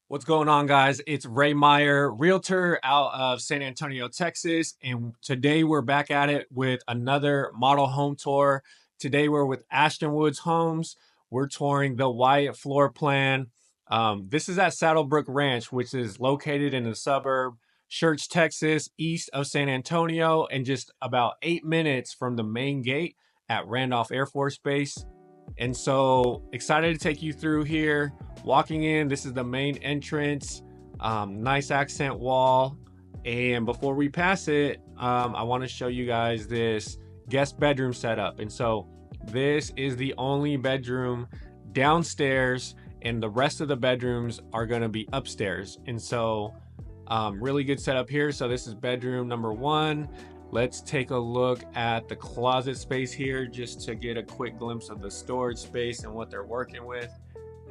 What's going on, guys? It's Ray Meyer, realtor out of San Antonio, Texas. And today we're back at it with another model home tour. Today we're with Ashton Woods Homes. We're touring the Wyatt floor plan. This is at Saddlebrook Ranch, which is located in the suburb, Schertz, Texas, east of San Antonio, and just about 8 minutes from the main gate at Randolph Air Force Base. And so excited to take you through here. Walking in, this is the main entrance, nice accent wall. And before we pass it, I want to show you guys this guest bedroom setup. And so this is the only bedroom downstairs, and the rest of the bedrooms are going to be upstairs. And so really good setup here. So this is bedroom number one. Let's take a look at the closet space here just to get a quick glimpse of the storage space and what they're working with.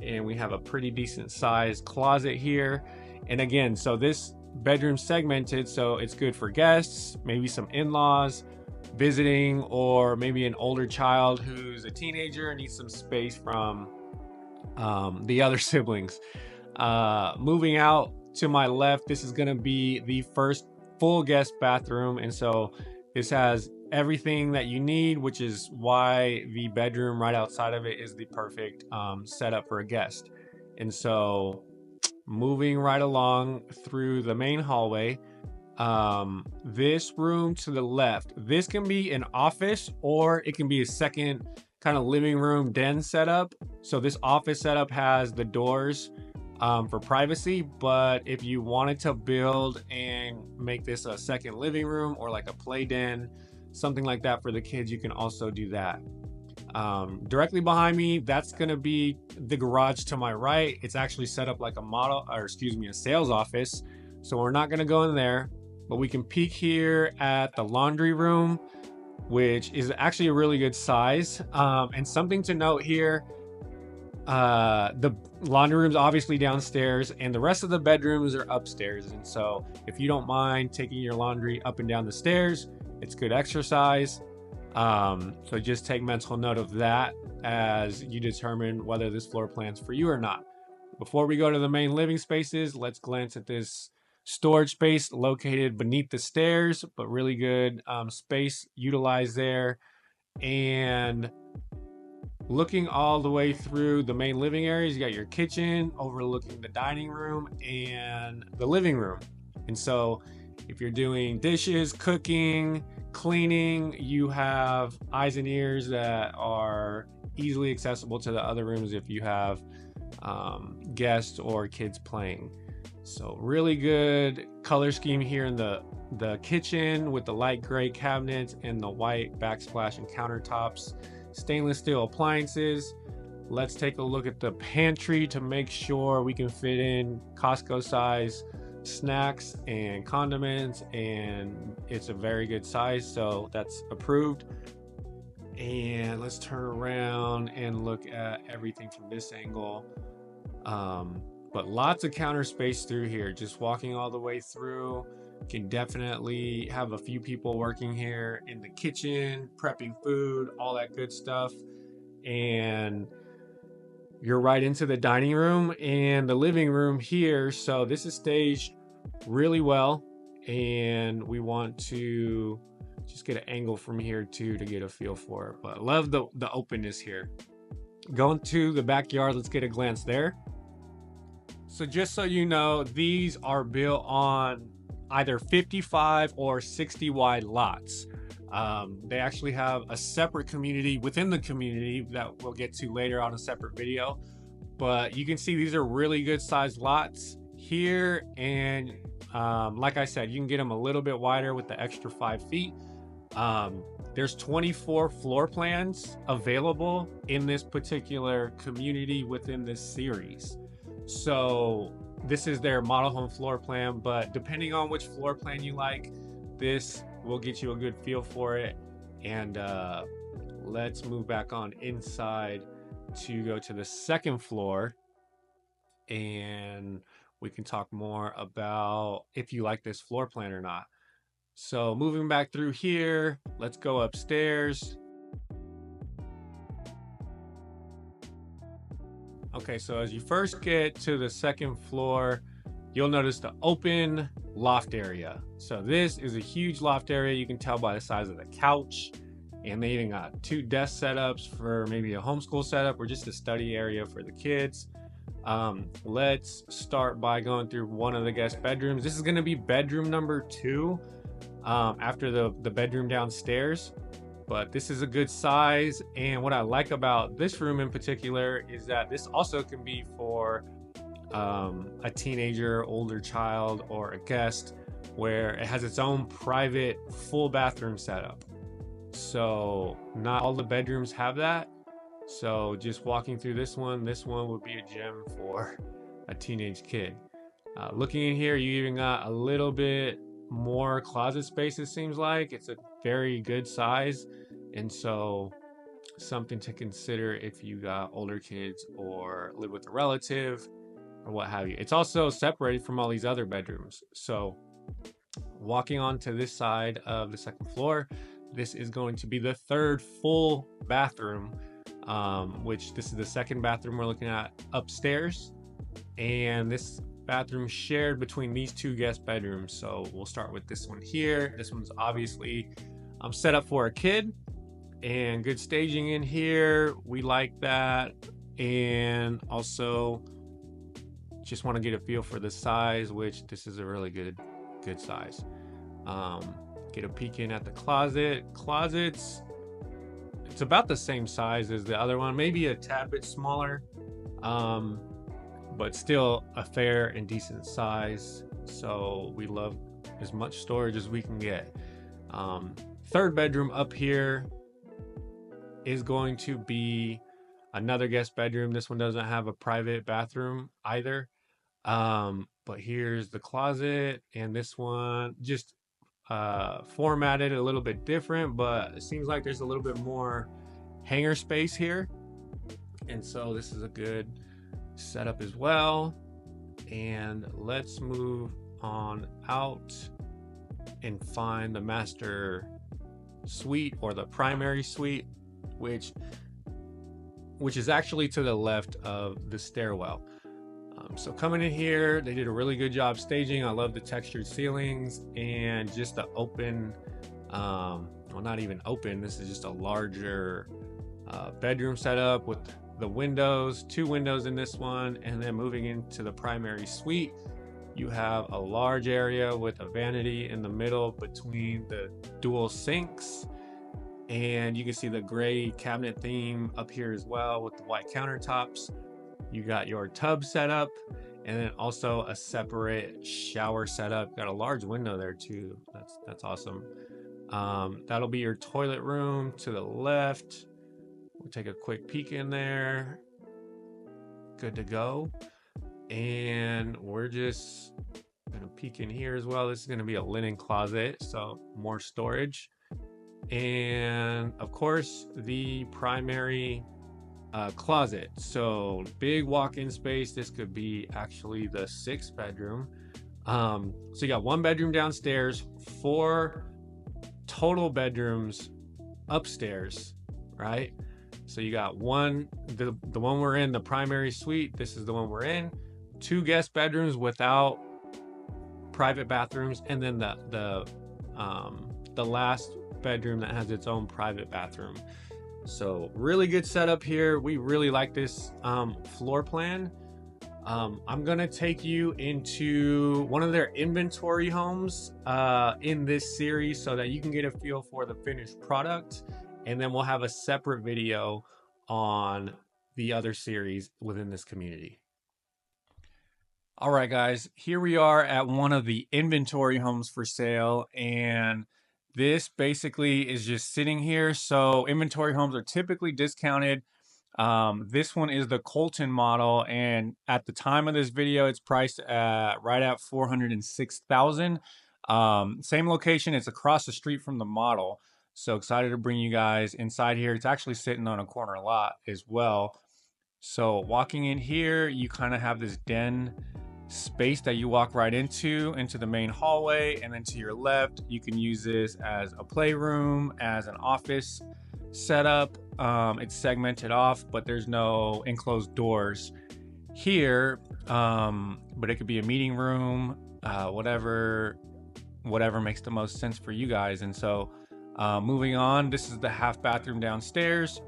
And we have a pretty decent sized closet here. And again, so this bedroom segmented, so it's good for guests, maybe some in-laws visiting, or maybe an older child who's a teenager and needs some space from the other siblings. Moving out to my left, this is going to be the first full guest bathroom, and so this has everything that you need, which is why the bedroom right outside of it is the perfect setup for a guest. And so moving right along through the main hallway, this room to the left, this can be an office or it can be a second kind of living room den setup. So this office setup has the doors for privacy, but if you wanted to build and make this a second living room or like a play den, something like that for the kids, you can also do that. Directly behind me, that's going to be the garage to my right. It's actually set up like a sales office. So we're not going to go in there, but we can peek here at the laundry room, which is actually a really good size. And something to note here, the laundry room's obviously downstairs and the rest of the bedrooms are upstairs. And so if you don't mind taking your laundry up and down the stairs, it's good exercise. So just take mental note of that as you determine whether this floor plan's for you or not. Before we go to the main living spaces, let's glance at this storage space located beneath the stairs, but really good space utilized there. And looking all the way through the main living areas, you got your kitchen overlooking the dining room and the living room. And so if you're doing dishes, cooking, cleaning, you have eyes and ears that are easily accessible to the other rooms if you have guests or kids playing. So really good color scheme here in the kitchen with the light gray cabinets and the white backsplash and countertops. Stainless steel appliances. Let's take a look at the pantry to make sure we can fit in Costco size snacks and condiments, and it's a very good size, so that's approved. And let's turn around and look at everything from this angle. But lots of counter space through here. Just walking all the way through, can definitely have a few people working here in the kitchen, prepping food, all that good stuff. And you're right into the dining room and the living room here. So this is staged really well, and we want to just get an angle from here too to get a feel for it. But love the openness here. Going to the backyard, let's get a glance there. So just so you know, these are built on either 55 or 60 wide lots. They actually have a separate community within the community that we'll get to later on a separate video. But you can see these are really good sized lots here. And like I said, you can get them a little bit wider with the extra 5 feet. There's 24 floor plans available in this particular community within this series. So this is their model home floor plan, but depending on which floor plan you like, this will get you a good feel for it. And let's move back on inside to go to the second floor, and we can talk more about if you like this floor plan or not. So moving back through here, let's go upstairs. Okay, so as you first get to the second floor, you'll notice the open loft area. So this is a huge loft area. You can tell by the size of the couch. And they even got 2 desk setups for maybe a homeschool setup or just a study area for the kids. Let's start by going through one of the guest bedrooms. This is going to be bedroom number 2 after the bedroom downstairs. But this is a good size, and what I like about this room in particular is that this also can be for a teenager, older child, or a guest, where it has its own private full bathroom setup. So not all the bedrooms have that. So just walking through this one would be a gem for a teenage kid. Looking in here, you even got a little bit more closet space. It seems like it's a very good size, and so something to consider if you got older kids or live with a relative or what have you. It's also separated from all these other bedrooms. So walking onto this side of the second floor, this is going to be the 3rd full bathroom, which this is the 2nd bathroom we're looking at upstairs, and this bathroom shared between these 2 guest bedrooms. So we'll start with this one here. This one's obviously set up for a kid, and good staging in here. We like that, and also just want to get a feel for the size, which this is a really good size. Get a peek in at the closets. It's about the same size as the other one, maybe a tad bit smaller, but still a fair and decent size. So we love as much storage as we can get. 3rd bedroom up here is going to be another guest bedroom. This one doesn't have a private bathroom either. But here's the closet, and this one just formatted a little bit different, but it seems like there's a little bit more hanger space here. And so this is a good setup as well. And let's move on out and find the master suite, or the primary suite, which is actually to the left of the stairwell. So coming in here, they did a really good job staging. I love the textured ceilings and just the open, well, not even open, this is just a larger bedroom setup with the windows, 2 windows in this one. And then moving into the primary suite, you have a large area with a vanity in the middle between the dual sinks, and you can see the gray cabinet theme up here as well with the white countertops. You got your tub setup, and then also a separate shower setup. Got a large window there too. That's awesome. That'll be your toilet room to the left. We'll take a quick peek in there. Good to go. And we're just gonna peek in here as well. This is gonna be a linen closet, so more storage. And of course, the primary closet. So big walk-in space. This could be actually the 6th bedroom. So you got 1 bedroom downstairs, 4 total bedrooms upstairs, right? So you got the one we're in, the primary suite. This is the one we're in. 2 guest bedrooms without private bathrooms, and then the last bedroom that has its own private bathroom. So really good setup here. We really like this floor plan. I'm gonna take you into one of their inventory homes in this series so that you can get a feel for the finished product, and then we'll have a separate video on the other series within this community. All right, guys, here we are at one of the inventory homes for sale, and this basically is just sitting here. So inventory homes are typically discounted. This one is the Colton model, and at the time of this video, it's priced at right at $406,000. Same location, it's across the street from the model. So excited to bring you guys inside here. It's actually sitting on a corner lot as well. So walking in here, you kind of have this den space that you walk right into the main hallway, and then to your left you can use this as a playroom, as an office setup. It's segmented off, but there's no enclosed doors, here, but it could be a meeting room, whatever makes the most sense for you guys. And so moving on, this is the half bathroom downstairs,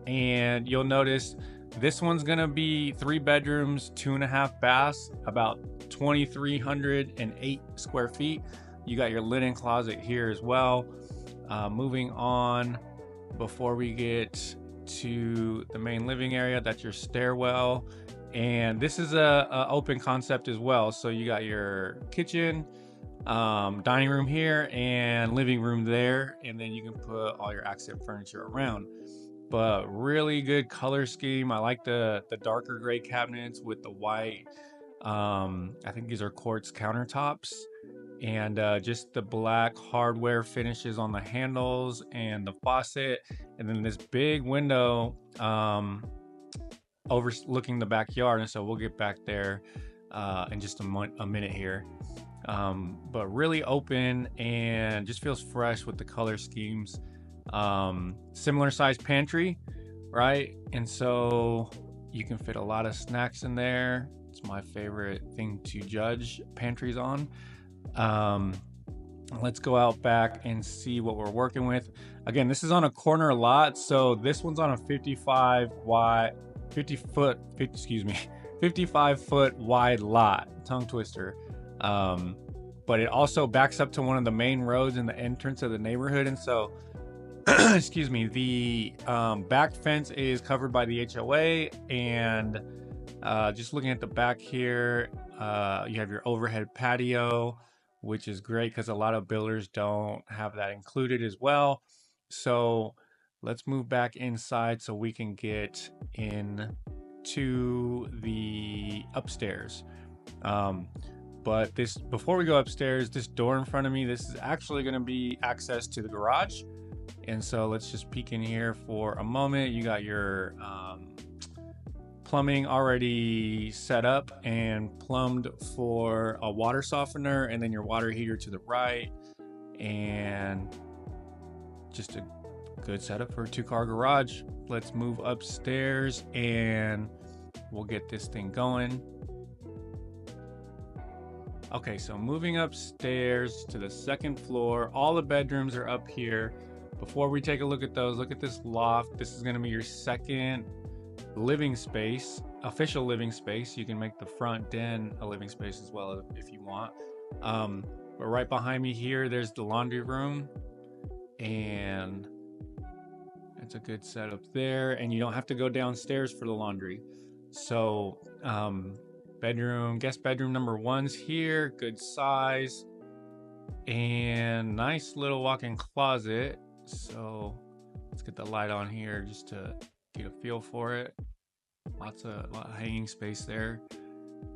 and you'll notice this one's gonna be 3 bedrooms, 2.5 baths, about 2,308 square feet. You got your linen closet here as well. Moving on, before we get to the main living area, that's your stairwell, and this is a open concept as well. So you got your kitchen, dining room here, and living room there, and then you can put all your accent furniture around. But really good color scheme. I like the darker gray cabinets with the white, I think these are quartz countertops, and just the black hardware finishes on the handles and the faucet, and then this big window overlooking the backyard. And so we'll get back there in just a minute here. But really open and just feels fresh with the color schemes. Similar size pantry, right? And so you can fit a lot of snacks in there. It's my favorite thing to judge pantries on. Let's go out back and see what we're working with. Again, this is on a corner lot, so this one's on a 55 foot wide lot. Tongue twister. But it also backs up to one of the main roads in the entrance of the neighborhood, and so excuse me, the back fence is covered by the HOA, and just looking at the back here, you have your overhead patio, which is great because a lot of builders don't have that included as well. So let's move back inside so we can get into the upstairs. But before we go upstairs, this door in front of me, this is actually going to be access to the garage. And so let's just peek in here for a moment. You got your plumbing already set up and plumbed for a water softener, and then your water heater to the right, and just a good setup for a 2-car garage. Let's move upstairs and we'll get this thing going. Okay, so moving upstairs to the 2nd floor, all the bedrooms are up here. Before we take a look at those, look at this loft. This is going to be your 2nd living space, official living space. You can make the front den a living space as well if you want. But right behind me here, there's the laundry room, and it's a good setup there. And you don't have to go downstairs for the laundry. So guest bedroom number 1's here, good size, and nice little walk-in closet. So let's get the light on here just to get a feel for it. A lot of hanging space there.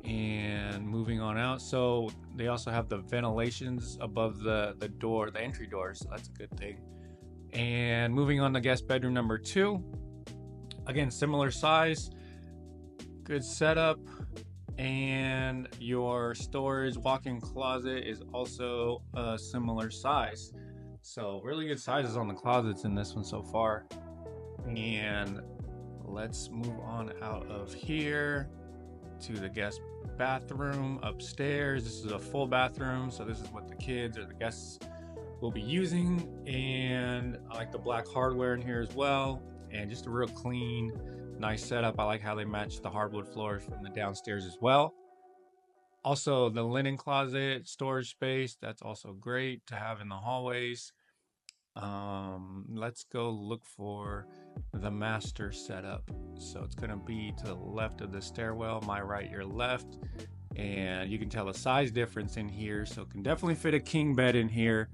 And moving on out, so they also have the ventilations above the door, the entry door, so that's a good thing. And moving on to guest bedroom number 2, again, similar size, good setup, and your storage walk-in closet is also a similar size. So really good sizes on the closets in this one so far. And let's move on out of here to the guest bathroom upstairs. This is a full bathroom, so this is what the kids or the guests will be using. And I like the black hardware in here as well, and just a real clean, nice setup. I like how they match the hardwood floors from the downstairs as well. Also, the linen closet storage space, that's also great to have in the hallways. Let's go look for the master setup. So it's going to be to the left of the stairwell, my right, your left. And you can tell a size difference in here, so it can definitely fit a king bed in here.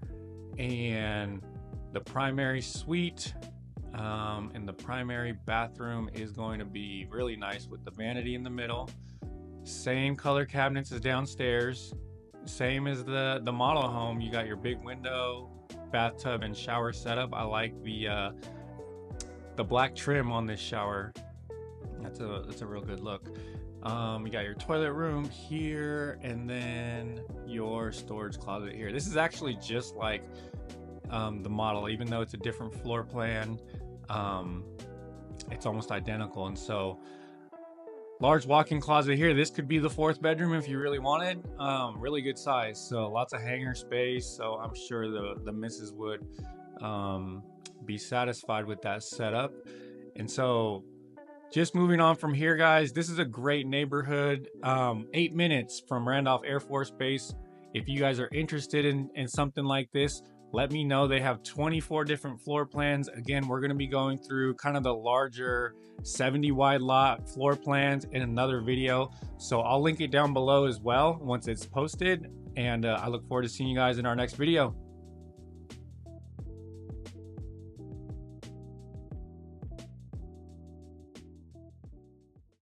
And the primary suite and the primary bathroom is going to be really nice with the vanity in the middle. Same color cabinets as downstairs, same as the model home. You got your big window, bathtub, and shower setup. I like the black trim on this shower. That's a real good look. You got your toilet room here, and then your storage closet here. This is actually just like the model, even though it's a different floor plan. It's almost identical. And so large walk-in closet here. This could be the 4th bedroom if you really wanted. Really good size, so lots of hanger space. So I'm sure the missus would be satisfied with that setup. And so just moving on from here, guys, this is a great neighborhood, 8 minutes from Randolph Air Force Base. If you guys are interested in something like this, let me know. They have 24 different floor plans. Again, we're going to be going through kind of the larger 70 wide lot floor plans in another video. So I'll link it down below as well once it's posted. And I look forward to seeing you guys in our next video.